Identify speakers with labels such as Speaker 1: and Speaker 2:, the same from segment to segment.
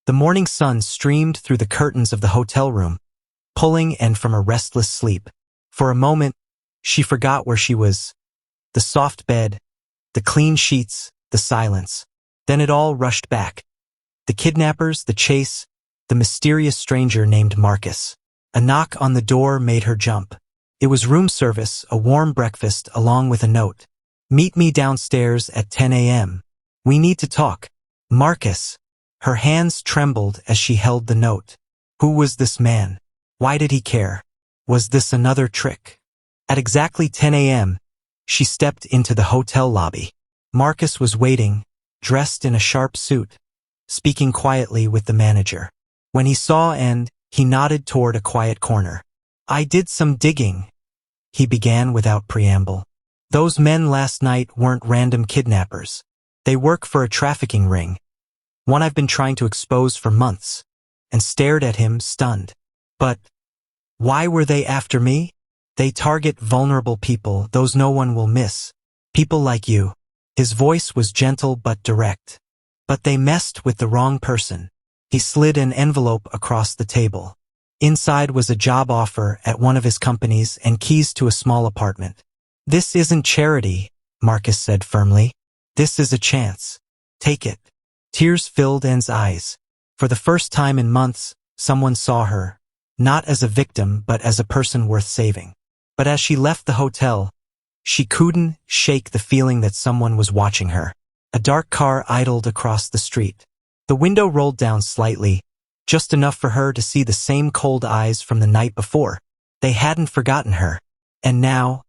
Speaker 1: The morning sun streamed through the curtains of the hotel room, pulling Anne from a restless sleep. For a moment, she forgot where she was. The soft bed, the clean sheets, the silence. Then it all rushed back. The kidnappers, the chase, the mysterious stranger named Marcus. A knock on the door made her jump. It was room service, a warm breakfast along with a note. "Meet me downstairs at 10 a.m. We need to talk." Marcus. Her hands trembled as she held the note. Who was this man? Why did he care? Was this another trick? At exactly 10 a.m., she stepped into the hotel lobby. Marcus was waiting, dressed in a sharp suit, speaking quietly with the manager. When he saw Anne, he nodded toward a quiet corner. "I did some digging," he began without preamble. "Those men last night weren't random kidnappers. They work for a trafficking ring, one I've been trying to expose for months," and stared at him, stunned. "But why were they after me?" "They target vulnerable people, those no one will miss. People like you." His voice was gentle but direct. "But they messed with the wrong person." He slid an envelope across the table. Inside was a job offer at one of his companies and keys to a small apartment. "This isn't charity," Marcus said firmly. "This is a chance. Take it." Tears filled Anne's eyes. For the first time in months, someone saw her, not as a victim but as a person worth saving. But as she left the hotel, she couldn't shake the feeling that someone was watching her. A dark car idled across the street. The window rolled down slightly, just enough for her to see the same cold eyes from the night before. They hadn't forgotten her. And now,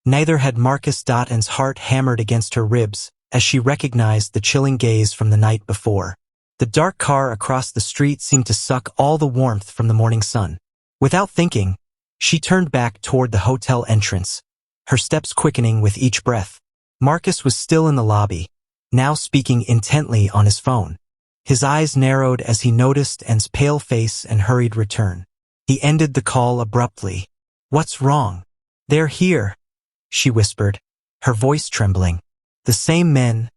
Speaker 1: neither had Marcus. Anne's heart hammered against her ribs as she recognized the chilling gaze from the night before. The dark car across the street seemed to suck all the warmth from the morning sun. Without thinking, she turned back toward the hotel entrance, her steps quickening with each breath. Marcus was still in the lobby, now speaking intently on his phone. His eyes narrowed as he noticed Anne's pale face and hurried return. He ended the call abruptly. "What's wrong?" "They're here," she whispered, her voice trembling. "The same men,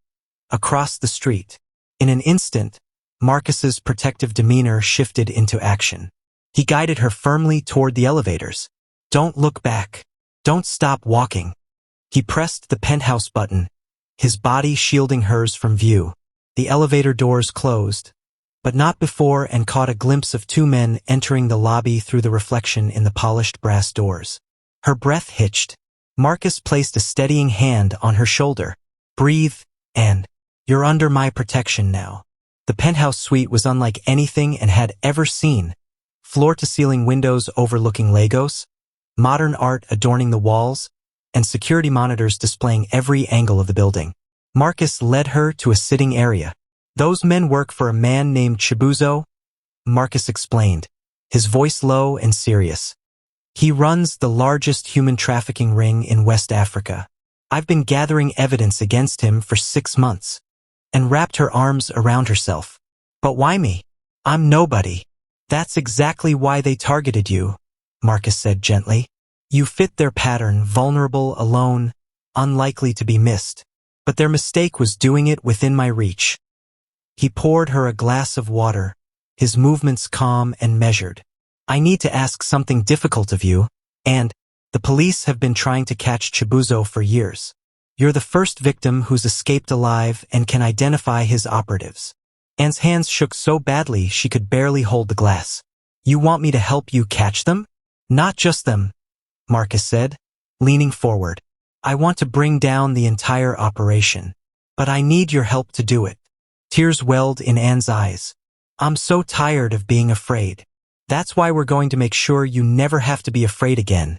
Speaker 1: across the street." In an instant, Marcus's protective demeanor shifted into action. He guided her firmly toward the elevators. "Don't look back. Don't stop walking." He pressed the penthouse button, his body shielding hers from view. The elevator doors closed, but not before Anne caught a glimpse of two men entering the lobby through the reflection in the polished brass doors. Her breath hitched. Marcus placed a steadying hand on her shoulder. "Breathe, Anne. You're under my protection now." The penthouse suite was unlike anything Anne had ever seen. Floor-to-ceiling windows overlooking Lagos, modern art adorning the walls, and security monitors displaying every angle of the building. Marcus led her to a sitting area. "Those men work for a man named Chibuzo," Marcus explained, his voice low and serious. "He runs the largest human trafficking ring in West Africa. I've been gathering evidence against him for 6 months." And wrapped her arms around herself. "But why me? I'm nobody." "That's exactly why they targeted you," Marcus said gently. "You fit their pattern, vulnerable, alone, unlikely to be missed. But their mistake was doing it within my reach." He poured her a glass of water, his movements calm and measured. "I need to ask something difficult of you, and the police have been trying to catch Chibuzo for years. You're the first victim who's escaped alive and can identify his operatives." Anne's hands shook so badly she could barely hold the glass. "You want me to help you catch them?" "Not just them," Marcus said, leaning forward. "I want to bring down the entire operation. But I need your help to do it." Tears welled in Anne's eyes. "I'm so tired of being afraid." "That's why we're going to make sure you never have to be afraid again,"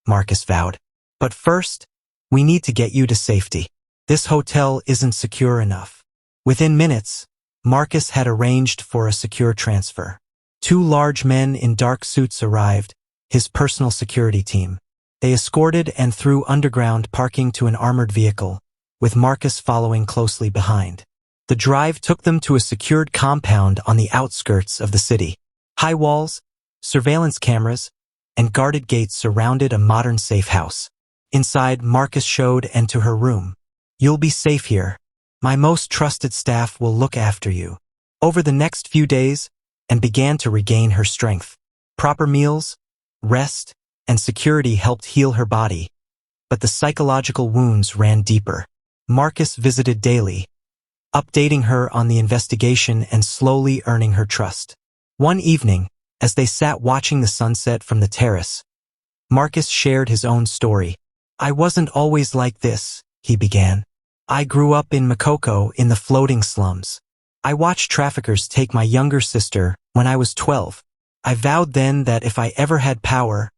Speaker 1: Marcus vowed. "But first, we need to get you to safety. This hotel isn't secure enough." Within minutes, Marcus had arranged for a secure transfer. 2 large men in dark suits arrived, his personal security team. They escorted and through underground parking to an armored vehicle, with Marcus following closely behind. The drive took them to a secured compound on the outskirts of the city. High walls, surveillance cameras, and guarded gates surrounded a modern safe house. Inside, Marcus showed Anne to her room. "You'll be safe here. My most trusted staff will look after you." over the next few days and began to regain her strength. Proper meals, rest, and security helped heal her body, but the psychological wounds ran deeper. Marcus visited daily, updating her on the investigation and slowly earning her trust. One evening, as they sat watching the sunset from the terrace, Marcus shared his own story. "I wasn't always like this," he began. "I grew up in Makoko in the floating slums. I watched traffickers take my younger sister when I was 12. I vowed then that if I ever had power,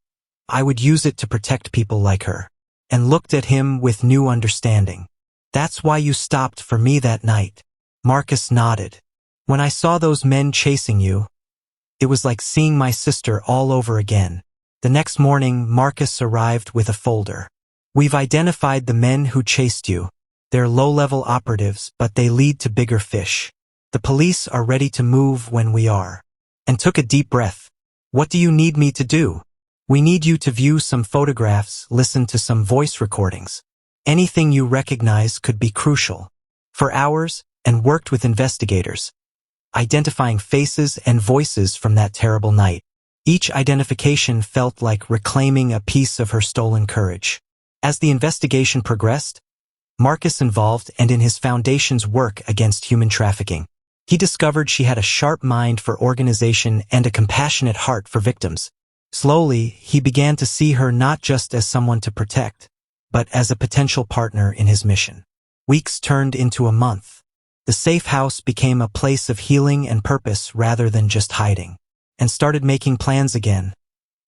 Speaker 1: I would use it to protect people like her," and looked at him with new understanding. "That's why you stopped for me that night." Marcus nodded. "When I saw those men chasing you, it was like seeing my sister all over again." The next morning, Marcus arrived with a folder. "We've identified the men who chased you. They're low-level operatives, but they lead to bigger fish. The police are ready to move when we are." And took a deep breath. "What do you need me to do?" "We need you to view some photographs, listen to some voice recordings. Anything you recognize could be crucial." For hours, and worked with investigators, identifying faces and voices from that terrible night. Each identification felt like reclaiming a piece of her stolen courage. As the investigation progressed, Marcus involved and in his foundation's work against human trafficking. He discovered she had a sharp mind for organization and a compassionate heart for victims. Slowly, he began to see her not just as someone to protect, but as a potential partner in his mission. Weeks turned into a month. The safe house became a place of healing and purpose rather than just hiding, and started making plans again.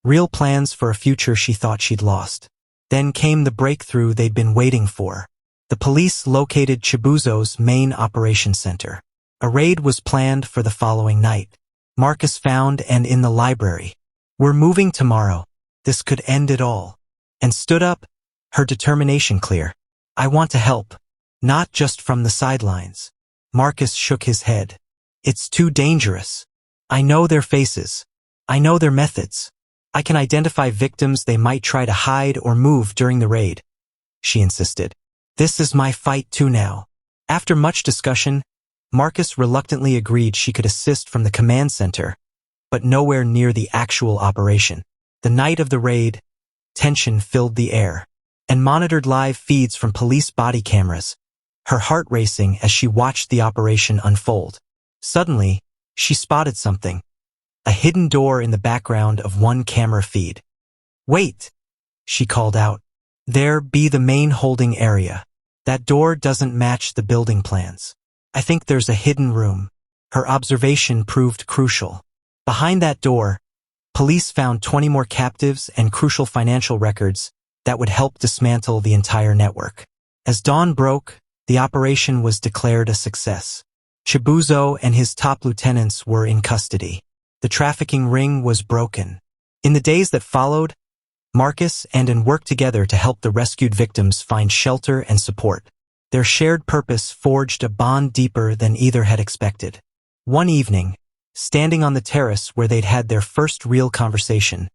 Speaker 1: Real plans for a future she thought she'd lost. Then came the breakthrough they'd been waiting for. The police located Chibuzo's main operations center. A raid was planned for the following night. Marcus found and in the library. "We're moving tomorrow. This could end it all." And stood up, her determination clear. "I want to help, not just from the sidelines." Marcus shook his head. "It's too dangerous. I know their faces. I know their methods. I can identify victims they might try to hide or move during the raid," she insisted. "This is my fight too now." After much discussion, Marcus reluctantly agreed she could assist from the command center, but nowhere near the actual operation. The night of the raid, tension filled the air, and monitored live feeds from police body cameras, her heart racing as she watched the operation unfold. Suddenly, she spotted something, a hidden door in the background of one camera feed. "Wait," she called out. "There be the main holding area. That door doesn't match the building plans. I think there's a hidden room." Her observation proved crucial. Behind that door, police found 20 more captives and crucial financial records that would help dismantle the entire network. As dawn broke, the operation was declared a success. Chibuzo and his top lieutenants were in custody. The trafficking ring was broken. In the days that followed, Marcus and Ann worked together to help the rescued victims find shelter and support. Their shared purpose forged a bond deeper than either had expected. One evening, standing on the terrace where they'd had their first real conversation,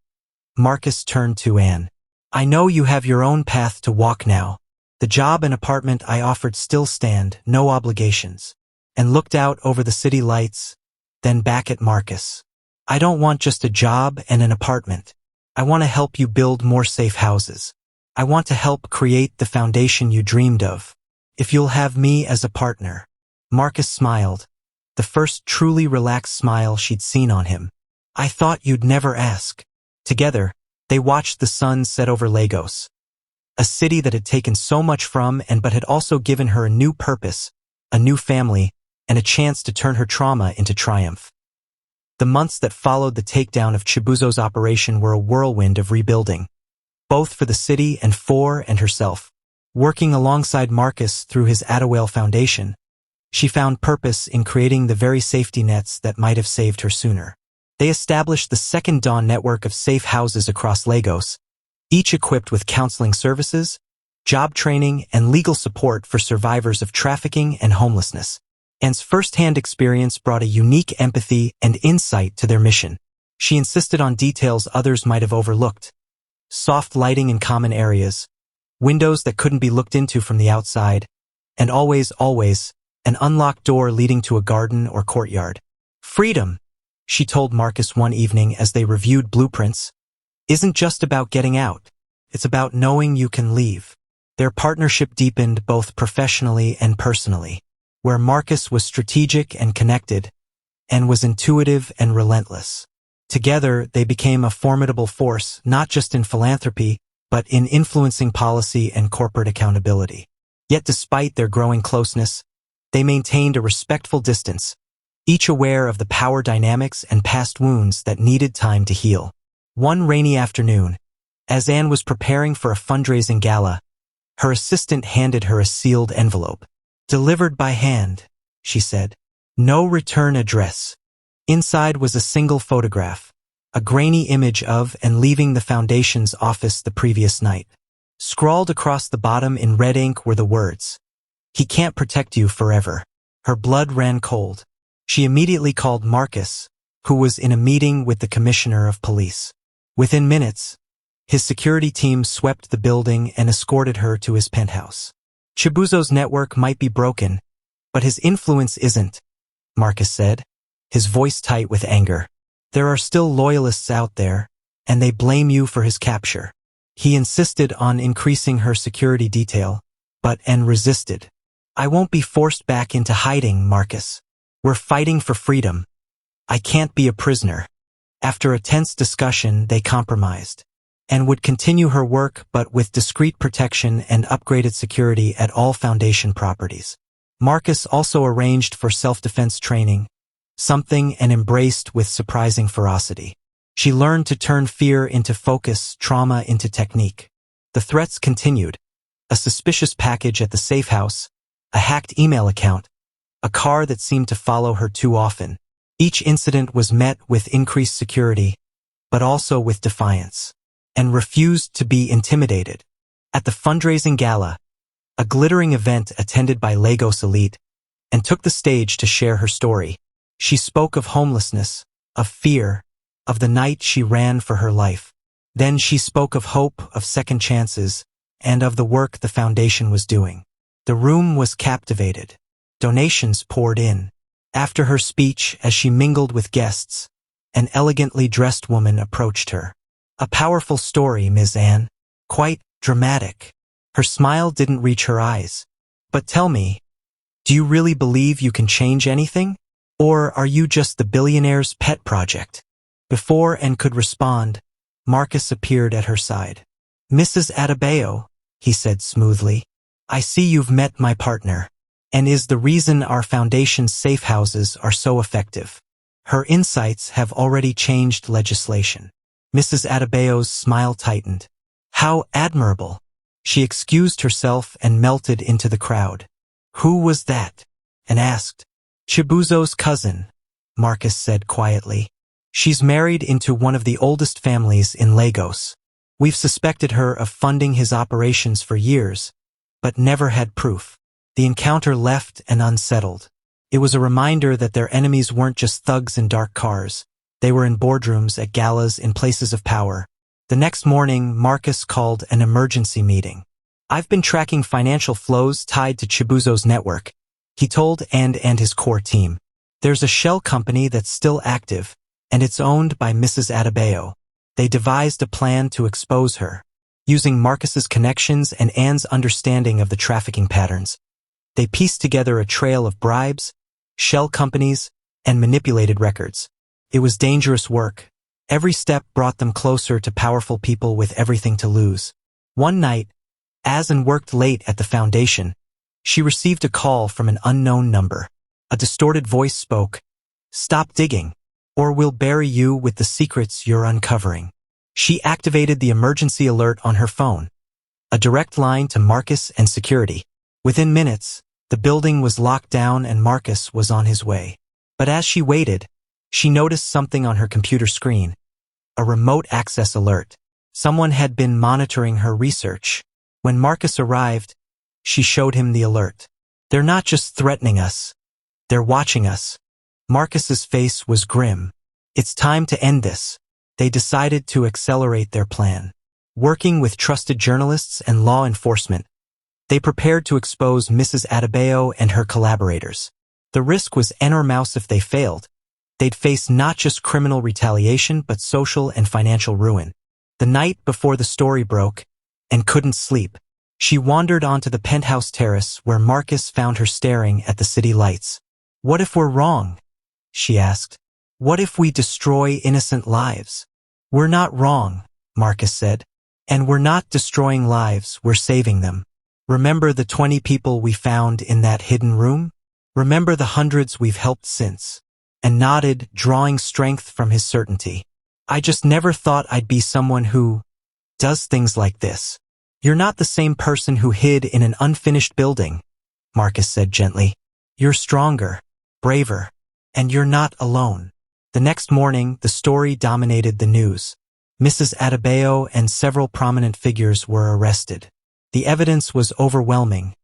Speaker 1: Marcus turned to Ann. "I know you have your own path to walk now. The job and apartment I offered still stand, no obligations." And looked out over the city lights, then back at Marcus. "I don't want just a job and an apartment. I want to help you build more safe houses. I want to help create the foundation you dreamed of. If you'll have me as a partner." Marcus smiled, the first truly relaxed smile she'd seen on him. "I thought you'd never ask." Together, they watched the sun set over Lagos, a city that had taken so much from but had also given her a new purpose, a new family, and a chance to turn her trauma into triumph. The months that followed the takedown of Chibuzo's operation were a whirlwind of rebuilding, both for the city and for herself. Working alongside Marcus through his Adawale Foundation, she found purpose in creating the very safety nets that might have saved her sooner. They established the second Dawn network of safe houses across Lagos, each equipped with counseling services, job training, and legal support for survivors of trafficking and homelessness. Anne's first-hand experience brought a unique empathy and insight to their mission. She insisted on details others might have overlooked: soft lighting in common areas, windows that couldn't be looked into from the outside, and always, an unlocked door leading to a garden or courtyard. Freedom, she told Marcus one evening as they reviewed blueprints, isn't just about getting out. It's about knowing you can leave. Their partnership deepened both professionally and personally, where Marcus was strategic and connected, and was intuitive and relentless. Together, they became a formidable force, not just in philanthropy, but in influencing policy and corporate accountability. Yet despite their growing closeness, they maintained a respectful distance, each aware of the power dynamics and past wounds that needed time to heal. One rainy afternoon, as Anne was preparing for a fundraising gala, her assistant handed her a sealed envelope. "Delivered by hand," she said. "No return address." Inside was a single photograph, a grainy image of and leaving the foundation's office the previous night. Scrawled across the bottom in red ink were the words, "He can't protect you forever." Her blood ran cold. She immediately called Marcus, who was in a meeting with the commissioner of police. Within minutes, his security team swept the building and escorted her to his penthouse. Chibuzo's network might be broken, but his influence isn't, Marcus said, his voice tight with anger. "There are still loyalists out there, and they blame you for his capture." He insisted on increasing her security detail, but Anne resisted. "I won't be forced back into hiding, Marcus. We're fighting for freedom. I can't be a prisoner." After a tense discussion, they compromised, and would continue her work but with discreet protection and upgraded security at all Foundation properties. Marcus also arranged for self-defense training, something Anne embraced with surprising ferocity. She learned to turn fear into focus, trauma into technique. The threats continued: a suspicious package at the safe house, a hacked email account, a car that seemed to follow her too often. Each incident was met with increased security, but also with defiance, and refused to be intimidated. At the fundraising gala, a glittering event attended by Lagos elite, and took the stage to share her story. She spoke of homelessness, of fear, of the night she ran for her life. Then she spoke of hope, of second chances, and of the work the Foundation was doing. The room was captivated. Donations poured in. After her speech, as she mingled with guests, an elegantly dressed woman approached her. "A powerful story, Ms. Anne. Quite dramatic." Her smile didn't reach her eyes. "But tell me, do you really believe you can change anything? Or are you just the billionaire's pet project?" Before Anne could respond, Marcus appeared at her side. "Mrs. Adebayo," he said smoothly, "I see you've met my partner, and is the reason our Foundation's safe houses are so effective. Her insights have already changed legislation." Mrs. Adebayo's smile tightened. "How admirable." She excused herself and melted into the crowd. "Who was that?" Anne asked. "Chibuzo's cousin," Marcus said quietly. "She's married into one of the oldest families in Lagos. We've suspected her of funding his operations for years, but never had proof." The encounter left Anne unsettled. It was a reminder that their enemies weren't just thugs in dark cars. They were in boardrooms, at galas, in places of power. The next morning, Marcus called an emergency meeting. "I've been tracking financial flows tied to Chibuzo's network," he told Anne and his core team. "There's a shell company that's still active, and it's owned by Mrs. Adebayo." They devised a plan to expose her. Using Marcus's connections and Anne's understanding of the trafficking patterns, they pieced together a trail of bribes, shell companies, and manipulated records. It was dangerous work. Every step brought them closer to powerful people with everything to lose. One night, as Anne worked late at the Foundation, she received a call from an unknown number. A distorted voice spoke, "Stop digging, or we'll bury you with the secrets you're uncovering." She activated the emergency alert on her phone, a direct line to Marcus and security. Within minutes, the building was locked down and Marcus was on his way. But as she waited, she noticed something on her computer screen, a remote access alert. Someone had been monitoring her research. When Marcus arrived, she showed him the alert. "They're not just threatening us, they're watching us." Marcus's face was grim. "It's time to end this." They decided to accelerate their plan. Working with trusted journalists and law enforcement, They prepared to expose Mrs. Adebayo and her collaborators. The risk was enormous if they failed. They'd face not just criminal retaliation but social and financial ruin. The night before the story broke, and couldn't sleep, she wandered onto the penthouse terrace where Marcus found her staring at the city lights. "What if we're wrong?" she asked. "What if we destroy innocent lives?" "We're not wrong," Marcus said. "And we're not destroying lives, we're saving them. Remember the 20 people we found in that hidden room? Remember the hundreds we've helped since?" And nodded, drawing strength from his certainty. "I just never thought I'd be someone who does things like this." "You're not the same person who hid in an unfinished building," Marcus said gently. "You're stronger, braver, and you're not alone." The next morning, the story dominated the news. Mrs. Adebayo and several prominent figures were arrested. The evidence was overwhelming,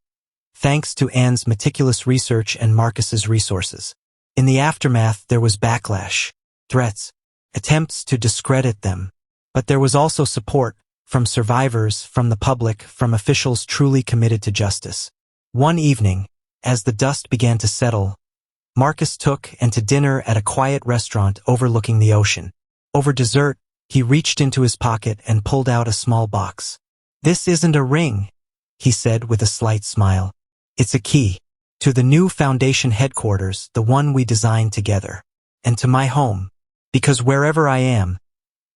Speaker 1: thanks to Anne's meticulous research and Marcus's resources. In the aftermath, there was backlash, threats, attempts to discredit them. But there was also support, from survivors, from the public, from officials truly committed to justice. One evening, as the dust began to settle, Marcus took Anne to dinner at a quiet restaurant overlooking the ocean. Over dessert, he reached into his pocket and pulled out a small box. "This isn't a ring," he said with a slight smile. "It's a key to the new foundation headquarters, the one we designed together, and to my home, because wherever I am,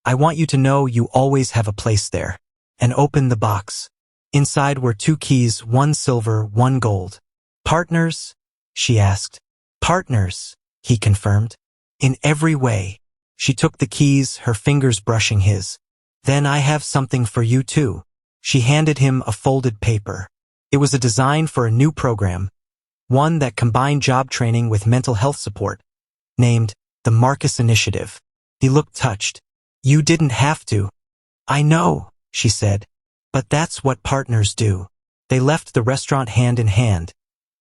Speaker 1: I want you to know you always have a place there." And opened the box. Inside were 2 keys, 1 silver, 1 gold. "Partners?" she asked. "Partners," he confirmed. "In every way." She took the keys, her fingers brushing his. "Then I have something for you too." She handed him a folded paper. It was a design for a new program, one that combined job training with mental health support, named the Marcus Initiative. He looked touched. "You didn't have to." "I know," she said, "but that's what partners do." They left the restaurant hand in hand,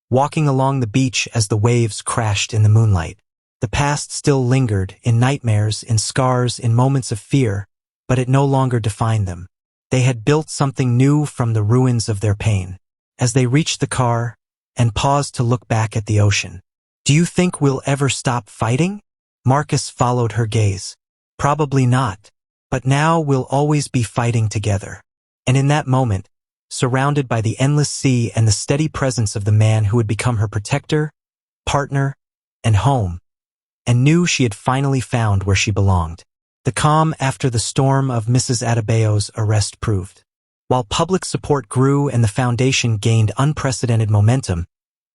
Speaker 1: walking along the beach as the waves crashed in the moonlight. The past still lingered, in nightmares, in scars, in moments of fear, but it no longer defined them. They had built something new from the ruins of their pain. As they reached the car, and paused to look back at the ocean. "Do you think we'll ever stop fighting?" Marcus followed her gaze. "Probably not. But now we'll always be fighting together." And in that moment, surrounded by the endless sea and the steady presence of the man who had become her protector, partner, and home, and knew she had finally found where she belonged. The calm after the storm of Mrs. Adebayo's arrest proved. While public support grew and the foundation gained unprecedented momentum,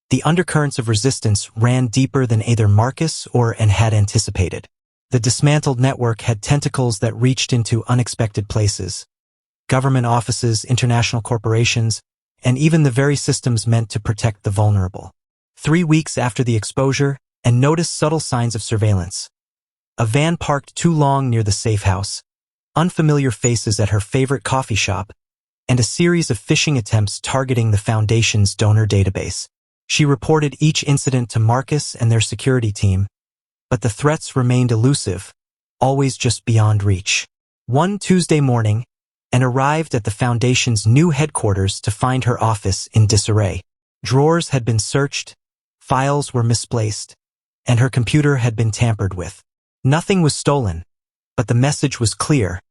Speaker 1: the undercurrents of resistance ran deeper than either Marcus or Anne had anticipated. The dismantled network had tentacles that reached into unexpected places. Government offices, international corporations, and even the very systems meant to protect the vulnerable. 3 weeks after the exposure, Anne noticed subtle signs of surveillance. A van parked too long near the safe house, unfamiliar faces at her favorite coffee shop, and a series of phishing attempts targeting the Foundation's donor database. She reported each incident to Marcus and their security team, but the threats remained elusive, always just beyond reach. One Tuesday morning, Anne arrived at the Foundation's new headquarters to find her office in disarray. Drawers had been searched, files were misplaced, and her computer had been tampered with. Nothing was stolen, but the message was clear.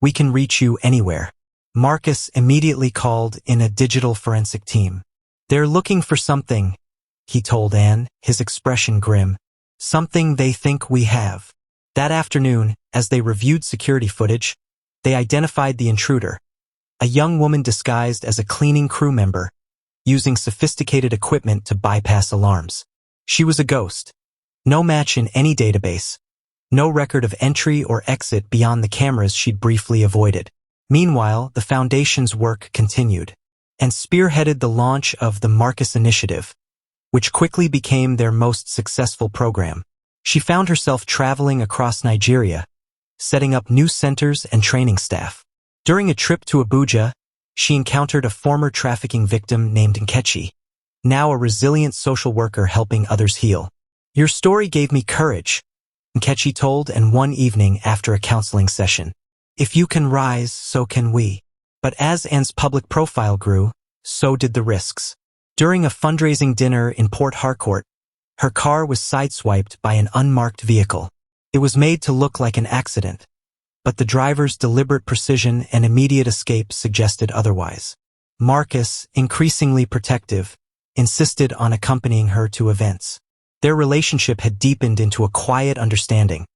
Speaker 1: "We can reach you anywhere." Marcus immediately called in a digital forensic team. "They're looking for something," he told Anne, his expression grim. "Something they think we have." That afternoon, as they reviewed security footage, they identified the intruder, a young woman disguised as a cleaning crew member, using sophisticated equipment to bypass alarms. She was a ghost. No match in any database. No record of entry or exit beyond the cameras she'd briefly avoided. Meanwhile, the Foundation's work continued, and spearheaded the launch of the Marcus Initiative, which quickly became their most successful program. She found herself traveling across Nigeria, setting up new centers and training staff. During a trip to Abuja, she encountered a former trafficking victim named Nkechi, now a resilient social worker helping others heal. "Your story gave me courage," Nkechi told Anne one evening after a counseling session. "If you can rise, so can we." But as Anne's public profile grew, so did the risks. During a fundraising dinner in Port Harcourt, her car was sideswiped by an unmarked vehicle. It was made to look like an accident, but the driver's deliberate precision and immediate escape suggested otherwise. Marcus, increasingly protective, insisted on accompanying her to events. Their relationship had deepened into a quiet understanding.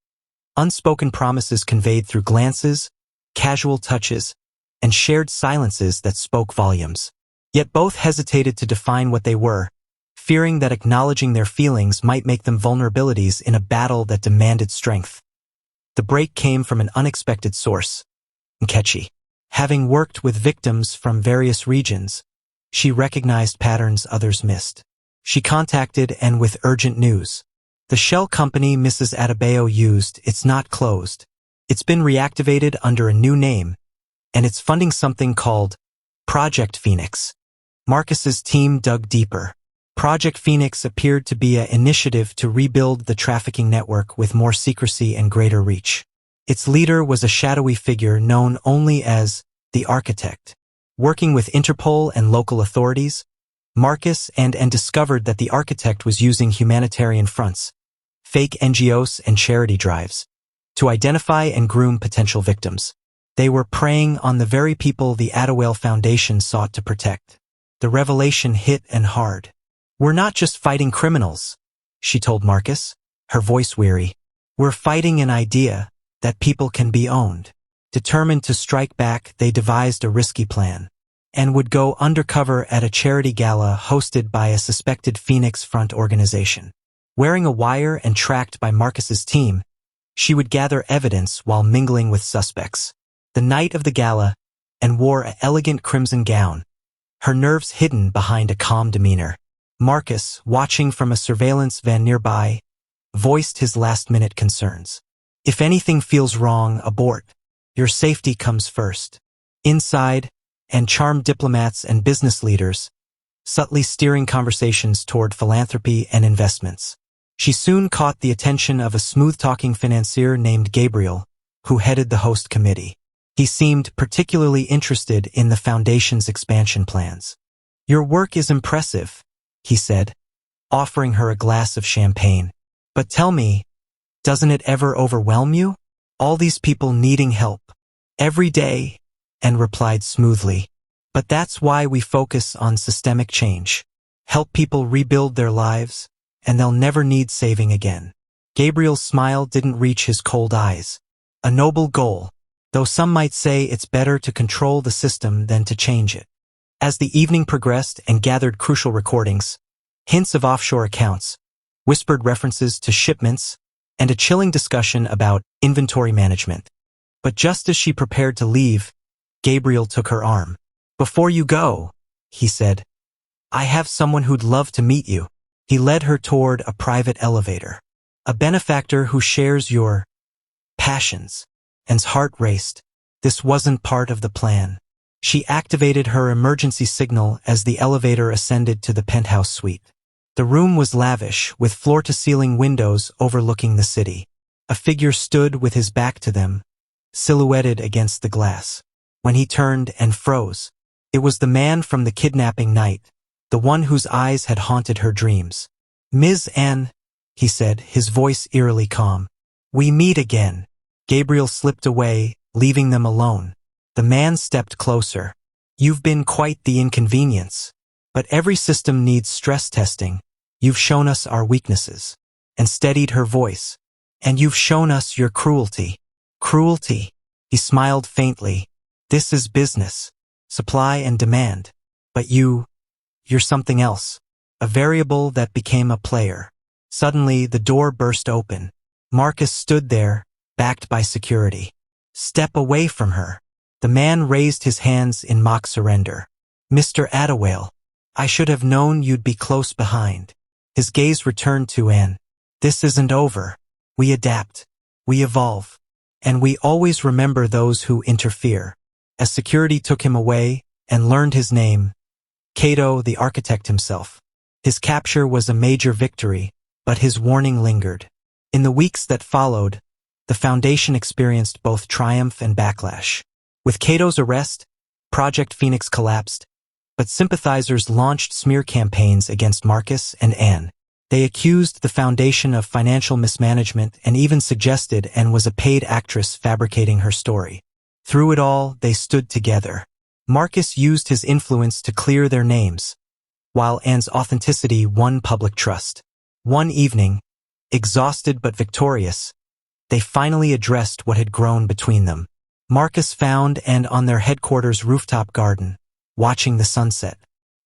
Speaker 1: Unspoken promises conveyed through glances, casual touches, and shared silences that spoke volumes. Yet both hesitated to define what they were, fearing that acknowledging their feelings might make them vulnerabilities in a battle that demanded strength. The break came from an unexpected source, Nkechi. Having worked with victims from various regions, she recognized patterns others missed. She contacted and with urgent news. The shell company Mrs. Adebayo used, it's not closed. It's been reactivated under a new name, and it's funding something called Project Phoenix. Marcus's team dug deeper. Project Phoenix appeared to be an initiative to rebuild the trafficking network with more secrecy and greater reach. Its leader was a shadowy figure known only as the Architect. Working with Interpol and local authorities, Marcus and discovered that the Architect was using humanitarian fronts, fake NGOs and charity drives, to identify and groom potential victims. They were preying on the very people the Adewale Foundation sought to protect. The revelation hit and hard. "We're not just fighting criminals," she told Marcus, her voice weary. "We're fighting an idea that people can be owned." Determined to strike back, they devised a risky plan and would go undercover at a charity gala hosted by a suspected Phoenix Front organization. Wearing a wire and tracked by Marcus's team, she would gather evidence while mingling with suspects. The night of the gala, and wore an elegant crimson gown, her nerves hidden behind a calm demeanor. Marcus, watching from a surveillance van nearby, voiced his last-minute concerns. "If anything feels wrong, abort. Your safety comes first." Inside, and charmed diplomats and business leaders, subtly steering conversations toward philanthropy and investments. She soon caught the attention of a smooth-talking financier named Gabriel, who headed the host committee. He seemed particularly interested in the foundation's expansion plans. "Your work is impressive," he said, offering her a glass of champagne. "But tell me, doesn't it ever overwhelm you? All these people needing help every day," and replied smoothly. "But that's why we focus on systemic change. Help people rebuild their lives, and they'll never need saving again." Gabriel's smile didn't reach his cold eyes. A noble goal, though some might say it's better to control the system than to change it. As the evening progressed and gathered crucial recordings, hints of offshore accounts, whispered references to shipments, and a chilling discussion about inventory management. But just as she prepared to leave, Gabriel took her arm. "Before you go," he said, "I have someone who'd love to meet you." He led her toward a private elevator. "A benefactor who shares your passions." Anne's heart raced. This wasn't part of the plan. She activated her emergency signal as the elevator ascended to the penthouse suite. The room was lavish, with floor-to-ceiling windows overlooking the city. A figure stood with his back to them, silhouetted against the glass. When he turned and froze, it was the man from the kidnapping night, the one whose eyes had haunted her dreams. "Ms. Anne," he said, his voice eerily calm. "We meet again." Gabriel slipped away, leaving them alone. The man stepped closer. "You've been quite the inconvenience. But every system needs stress testing. You've shown us our weaknesses." And steadied her voice. "And you've shown us your cruelty." "Cruelty?" He smiled faintly. "This is business. Supply and demand. But you're something else. A variable that became a player." Suddenly, the door burst open. Marcus stood there, backed by security. "Step away from her." The man raised his hands in mock surrender. "Mr. Adewale, I should have known you'd be close behind." His gaze returned to Anne. "This isn't over. We adapt. We evolve. And we always remember those who interfere." As security took him away and learned his name, Cato, the architect himself. His capture was a major victory, but his warning lingered. In the weeks that followed, the Foundation experienced both triumph and backlash. With Cato's arrest, Project Phoenix collapsed, But sympathizers launched smear campaigns against Marcus and Anne. They accused the foundation of financial mismanagement and even suggested Anne was a paid actress fabricating her story. Through it all, they stood together. Marcus used his influence to clear their names, while Anne's authenticity won public trust. One evening, exhausted but victorious, they finally addressed what had grown between them. Marcus found Anne on their headquarters' rooftop garden, watching the sunset.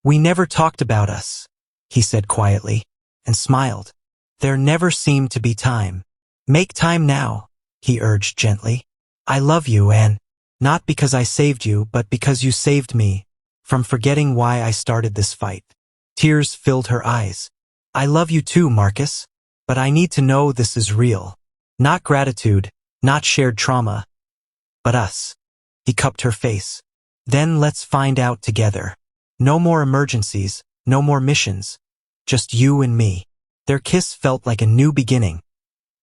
Speaker 1: "We never talked about us," he said quietly, and smiled. "There never seemed to be time." "Make time now," he urged gently. "I love you, Anne, not because I saved you, but because you saved me from forgetting why I started this fight." Tears filled her eyes. "I love you too, Marcus, but I need to know this is real. Not gratitude, not shared trauma, but us." He cupped her face. "Then let's find out together. No more emergencies, no more missions, just you and me." Their kiss felt like a new beginning,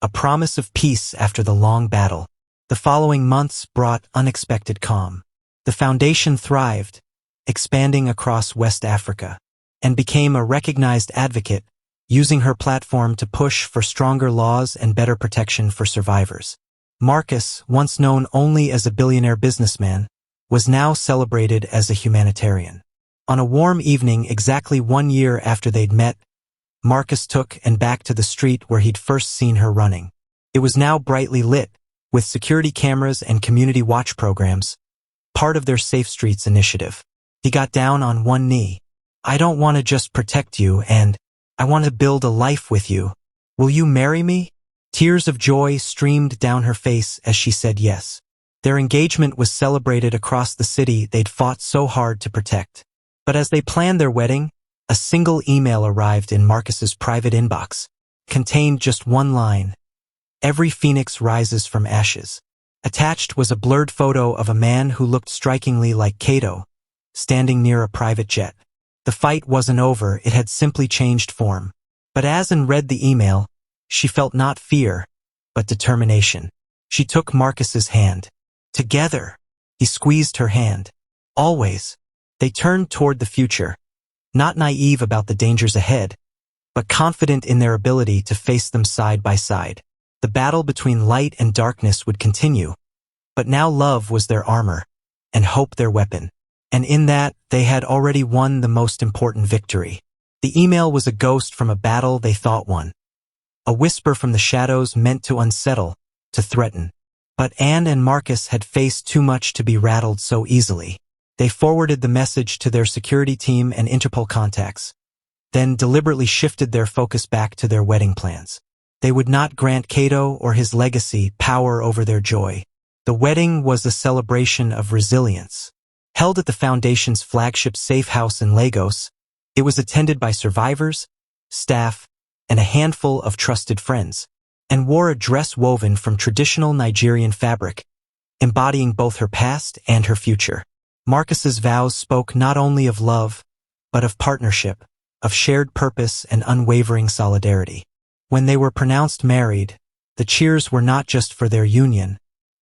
Speaker 1: a promise of peace after the long battle. The following months brought unexpected calm. The foundation thrived, expanding across West Africa, and became a recognized advocate, using her platform to push for stronger laws and better protection for survivors. Marcus, once known only as a billionaire businessman, was now celebrated as a humanitarian. On a warm evening exactly 1 year after they'd met, Marcus took Anne back to the street where he'd first seen her running. It was now brightly lit, with security cameras and community watch programs, part of their Safe Streets initiative. He got down on one knee. "I don't want to just protect you, and I want to build a life with you. Will you marry me?" Tears of joy streamed down her face as she said yes. Their engagement was celebrated across the city they'd fought so hard to protect. But as they planned their wedding, a single email arrived in Marcus's private inbox. Contained just one line: "Every phoenix rises from ashes." Attached was a blurred photo of a man who looked strikingly like Cato, standing near a private jet. The fight wasn't over, it had simply changed form. But as Anne read the email, she felt not fear, but determination. She took Marcus's hand. "Together." He squeezed her hand. "Always." They turned toward the future, not naive about the dangers ahead, but confident in their ability to face them side by side. The battle between light and darkness would continue, but now love was their armor, and hope their weapon. And in that, they had already won the most important victory. The email was a ghost from a battle they thought won, a whisper from the shadows meant to unsettle, to threaten. But Anne and Marcus had faced too much to be rattled so easily. They forwarded the message to their security team and Interpol contacts, then deliberately shifted their focus back to their wedding plans. They would not grant Cato or his legacy power over their joy. The wedding was a celebration of resilience. Held at the Foundation's flagship safe house in Lagos, it was attended by survivors, staff, and a handful of trusted friends, and wore a dress woven from traditional Nigerian fabric, embodying both her past and her future. Marcus's vows spoke not only of love, but of partnership, of shared purpose and unwavering solidarity. When they were pronounced married, the cheers were not just for their union,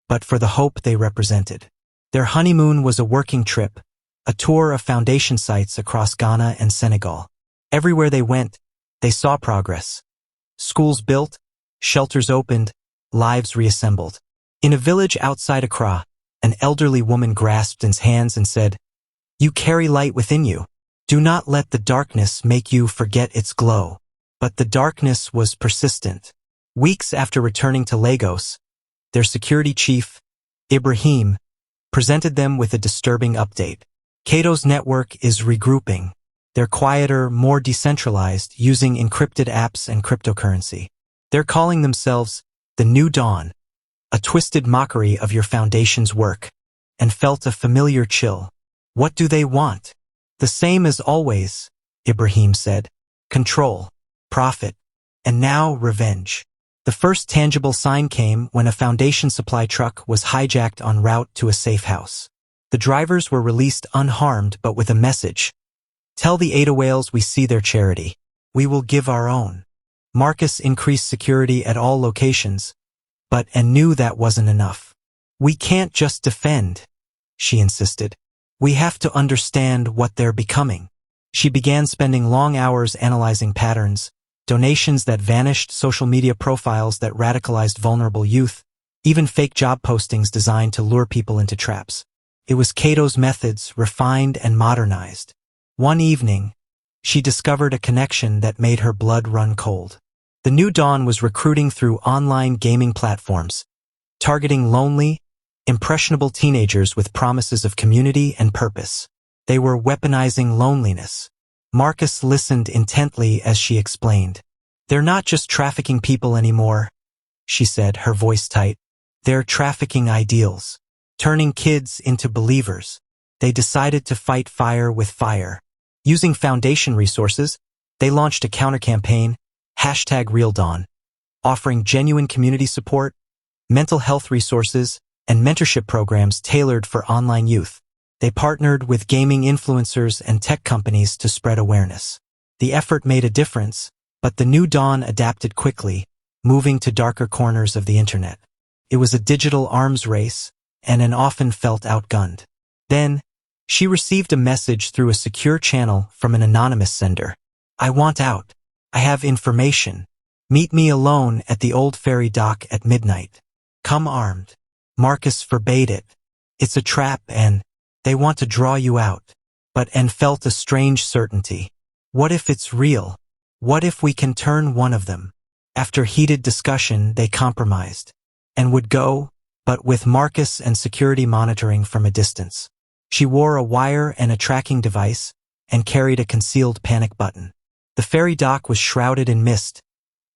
Speaker 1: but for the hope they represented. Their honeymoon was a working trip, a tour of foundation sites across Ghana and Senegal. Everywhere they went, they saw progress. Schools built, shelters opened, lives reassembled. In a village outside Accra, an elderly woman grasped Anne's hands and said, "You carry light within you. Do not let the darkness make you forget its glow." But the darkness was persistent. Weeks after returning to Lagos, their security chief, Ibrahim, presented them with a disturbing update. Cato's network is regrouping. They're quieter, more decentralized, using encrypted apps and cryptocurrency. They're calling themselves the New Dawn, a twisted mockery of your foundation's work, and felt a familiar chill. "What do they want?" "The same as always," Ibrahim said. "Control, profit, and now revenge." The first tangible sign came when a Foundation supply truck was hijacked en route to a safe house. The drivers were released unharmed but with a message. "Tell the Ada whales we see their charity. We will give our own." Marcus increased security at all locations, but Anne knew that wasn't enough. "We can't just defend," she insisted. We have to understand what they're becoming. She began spending long hours analyzing patterns, donations that vanished, social media profiles that radicalized vulnerable youth, even fake job postings designed to lure people into traps. It was Cato's methods, refined and modernized. One evening, she discovered a connection that made her blood run cold. The New Dawn was recruiting through online gaming platforms, targeting lonely, impressionable teenagers with promises of community and purpose. They were weaponizing loneliness. Marcus listened intently as she explained. They're not just trafficking people anymore, she said, her voice tight. They're trafficking ideals, turning kids into believers. They decided to fight fire with fire. Using foundation resources, they launched a counter-campaign, #RealDawn, offering genuine community support, mental health resources, and mentorship programs tailored for online youth. They partnered with gaming influencers and tech companies to spread awareness. The effort made a difference, but the New Dawn adapted quickly, moving to darker corners of the internet. It was a digital arms race, and often felt outgunned. Then, she received a message through a secure channel from an anonymous sender. I want out. I have information. Meet me alone at the old ferry dock at midnight. Come armed. Marcus forbade it. It's a trap and they want to draw you out. But felt a strange certainty. What if it's real? What if we can turn one of them? After heated discussion, they compromised and would go, but with Marcus and security monitoring from a distance. She wore a wire and a tracking device and carried a concealed panic button. The ferry dock was shrouded in mist,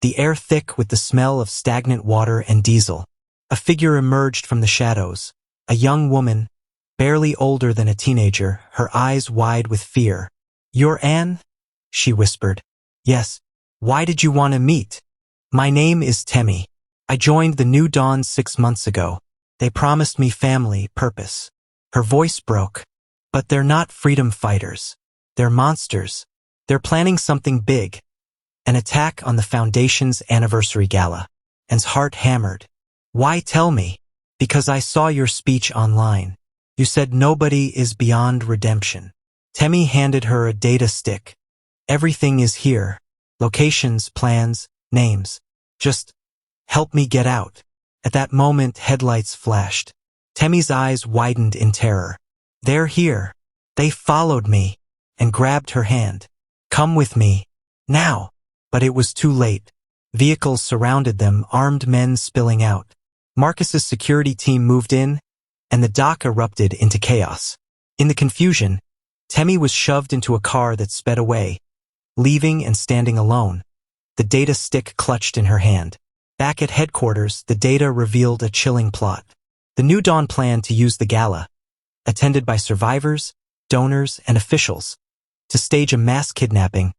Speaker 1: the air thick with the smell of stagnant water and diesel. A figure emerged from the shadows, a young woman, barely older than a teenager, her eyes wide with fear. You're Anne? She whispered. Yes. Why did you want to meet? My name is Temmie. I joined the New Dawn 6 months ago. They promised me family, purpose. Her voice broke. But they're not freedom fighters. They're monsters. They're planning something big. An attack on the Foundation's anniversary gala. Anne's heart hammered. Why tell me? Because I saw your speech online. You said nobody is beyond redemption. Temmie handed her a data stick. Everything is here. Locations, plans, names. Just help me get out. At that moment, headlights flashed. Temmie's eyes widened in terror. They're here. They followed me and grabbed her hand. Come with me. Now. But it was too late. Vehicles surrounded them, armed men spilling out. Marcus's security team moved in, and the dock erupted into chaos. In the confusion, Temmie was shoved into a car that sped away, leaving and standing alone, the data stick clutched in her hand. Back at headquarters, the data revealed a chilling plot. The New Dawn planned to use the gala, attended by survivors, donors, and officials, to stage a mass kidnapping,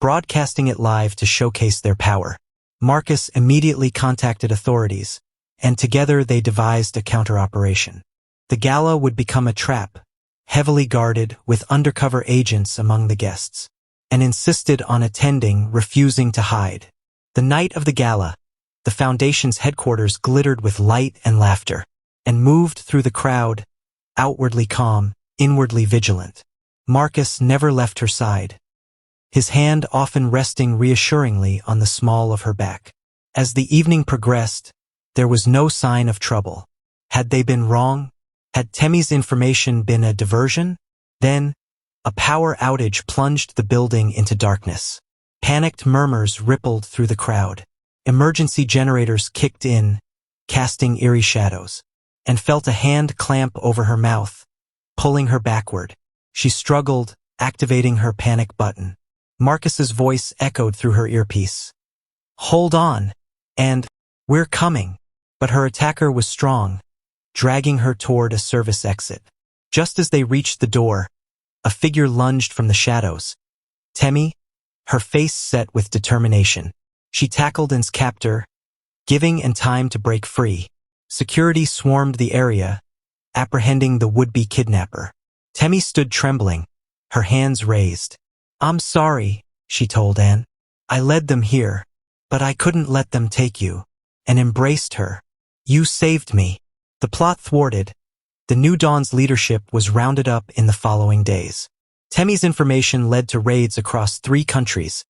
Speaker 1: broadcasting it live to showcase their power. Marcus immediately contacted authorities, and together they devised a counter-operation. The gala would become a trap, heavily guarded with undercover agents among the guests, and insisted on attending, refusing to hide. The night of the gala, the Foundation's headquarters glittered with light and laughter, and moved through the crowd, outwardly calm, inwardly vigilant. Marcus never left her side, his hand often resting reassuringly on the small of her back. As the evening progressed, there was no sign of trouble. Had they been wrong? Had Temmie's information been a diversion? Then, a power outage plunged the building into darkness. Panicked murmurs rippled through the crowd. Emergency generators kicked in, casting eerie shadows, and felt a hand clamp over her mouth, pulling her backward. She struggled, activating her panic button. Marcus's voice echoed through her earpiece. Hold on, and we're coming. But her attacker was strong, dragging her toward a service exit. Just as they reached the door, a figure lunged from the shadows. Temmie, her face set with determination. She tackled Anne's captor, giving Anne time to break free. Security swarmed the area, apprehending the would-be kidnapper. Temmie stood trembling, her hands raised. I'm sorry, she told Anne. I led them here, but I couldn't let them take you, and embraced her. You saved me. The plot thwarted, The New Dawn's leadership was rounded up in the following days. Temmie's information led to raids across 3 countries,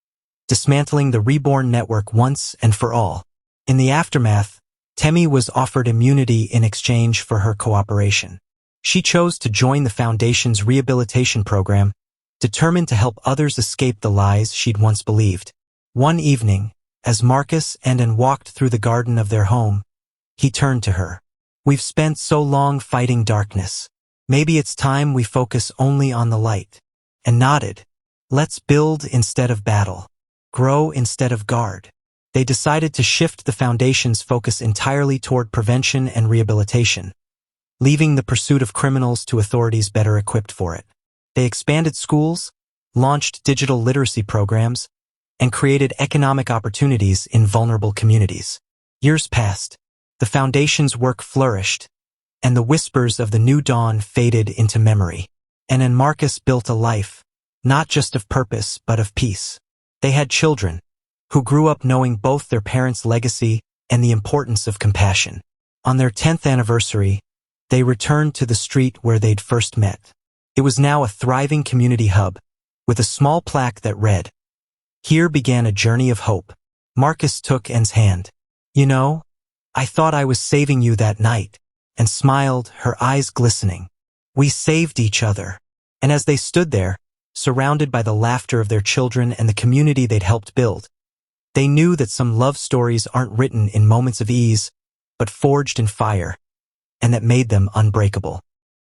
Speaker 1: dismantling the Reborn network once and for all. In the aftermath, Temmie was offered immunity in exchange for her cooperation. She chose to join the Foundation's rehabilitation program, determined to help others escape the lies she'd once believed. One evening, as Marcus and Anne walked through the garden of their home, he turned to her. "We've spent so long fighting darkness. Maybe it's time we focus only on the light." And nodded. "Let's build instead of battle. Grow instead of guard." They decided to shift the Foundation's focus entirely toward prevention and rehabilitation, leaving the pursuit of criminals to authorities better equipped for it. They expanded schools, launched digital literacy programs, and created economic opportunities in vulnerable communities. Years passed. The Foundation's work flourished, and the whispers of the New Dawn faded into memory. Anne and Marcus built a life, not just of purpose but of peace. They had children, who grew up knowing both their parents' legacy and the importance of compassion. On their 10th anniversary, they returned to the street where they'd first met. It was now a thriving community hub, with a small plaque that read, "Here began a journey of hope." Marcus took Anne's hand. "You know, I thought I was saving you that night," and smiled, her eyes glistening. "We saved each other." And as they stood there, surrounded by the laughter of their children and the community they'd helped build, they knew that some love stories aren't written in moments of ease, but forged in fire, and that made them unbreakable.